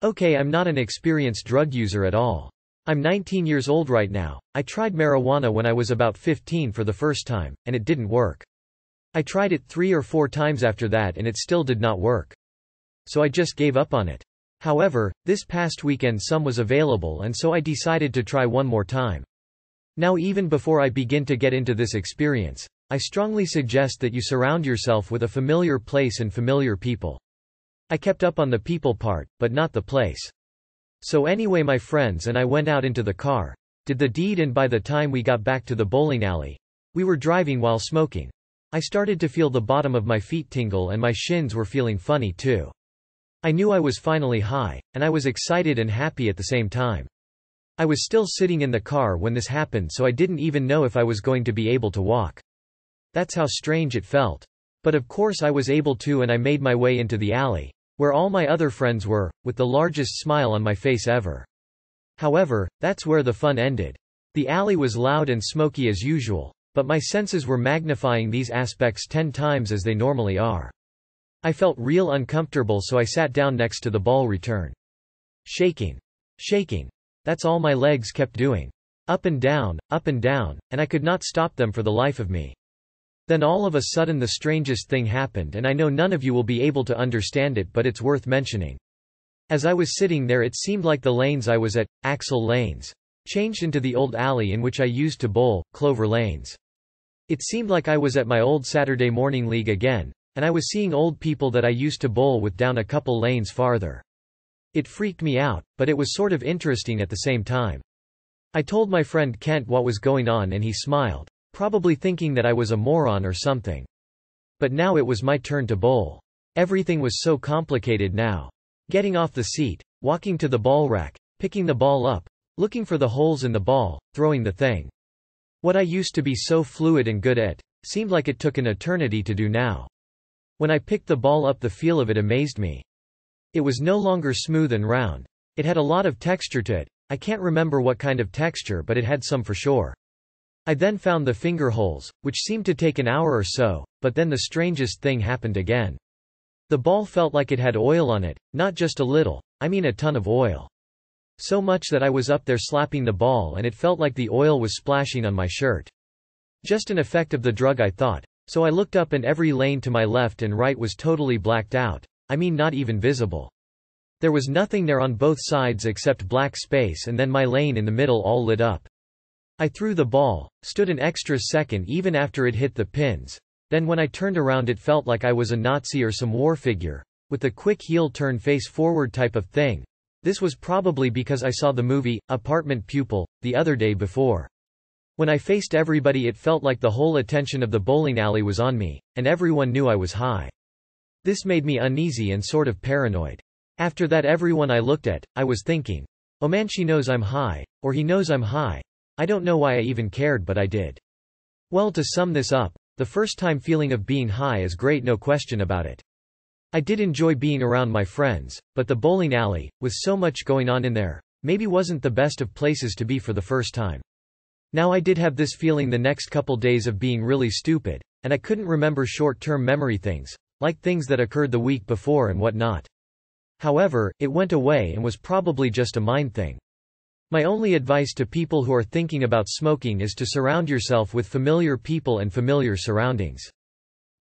Okay, I'm not an experienced drug user at all. I'm 19 years old right now. I tried marijuana when I was about 15 for the first time, and it didn't work. I tried it 3 or 4 times after that and it still did not work. So I just gave up on it. However, this past weekend some was available and so I decided to try one more time. Now even before I begin to get into this experience, I strongly suggest that you surround yourself with a familiar place and familiar people. I kept up on the people part, but not the place. So anyway, my friends and I went out into the car, did the deed, and by the time we got back to the bowling alley, we were driving while smoking. I started to feel the bottom of my feet tingle and my shins were feeling funny too. I knew I was finally high, and I was excited and happy at the same time. I was still sitting in the car when this happened, so I didn't even know if I was going to be able to walk. That's how strange it felt. But of course I was able to, and I made my way into the alley, where all my other friends were, with the largest smile on my face ever. However, that's where the fun ended. The alley was loud and smoky as usual, but my senses were magnifying these aspects 10 times as they normally are. I felt real uncomfortable, so I sat down next to the ball return. Shaking. That's all my legs kept doing. Up and down, and I could not stop them for the life of me. Then all of a sudden the strangest thing happened, and I know none of you will be able to understand it, but it's worth mentioning. As I was sitting there, it seemed like the lanes I was at, Axel Lanes, changed into the old alley in which I used to bowl, Clover Lanes. It seemed like I was at my old Saturday morning league again, and I was seeing old people that I used to bowl with down a couple lanes farther. It freaked me out, but it was sort of interesting at the same time. I told my friend Kent what was going on and he smiled, probably thinking that I was a moron or something. But now it was my turn to bowl. Everything was so complicated now. Getting off the seat, walking to the ball rack, picking the ball up, looking for the holes in the ball, throwing the thing. What I used to be so fluid and good at, seemed like it took an eternity to do now. When I picked the ball up, the feel of it amazed me. It was no longer smooth and round. It had a lot of texture to it. I can't remember what kind of texture, but it had some for sure. I then found the finger holes, which seemed to take an hour or so, but then the strangest thing happened again. The ball felt like it had oil on it, not just a little, I mean a ton of oil. So much that I was up there slapping the ball and it felt like the oil was splashing on my shirt. Just an effect of the drug, I thought. So I looked up and every lane to my left and right was totally blacked out. I mean, not even visible. There was nothing there on both sides except black space, and then my lane in the middle all lit up. I threw the ball, stood an extra second even after it hit the pins. Then when I turned around it felt like I was a Nazi or some war figure, with the quick heel turn face forward type of thing. This was probably because I saw the movie, Apartment Pupil, the other day before. When I faced everybody it felt like the whole attention of the bowling alley was on me, and everyone knew I was high. This made me uneasy and sort of paranoid. After that, everyone I looked at, I was thinking, oh man, she knows I'm high, or he knows I'm high. I don't know why I even cared, but I did. Well, to sum this up, the first time feeling of being high is great, no question about it. I did enjoy being around my friends, but the bowling alley, with so much going on in there, maybe wasn't the best of places to be for the first time. Now I did have this feeling the next couple days of being really stupid, and I couldn't remember short-term memory things, like things that occurred the week before and whatnot. However, it went away and was probably just a mind thing. My only advice to people who are thinking about smoking is to surround yourself with familiar people and familiar surroundings.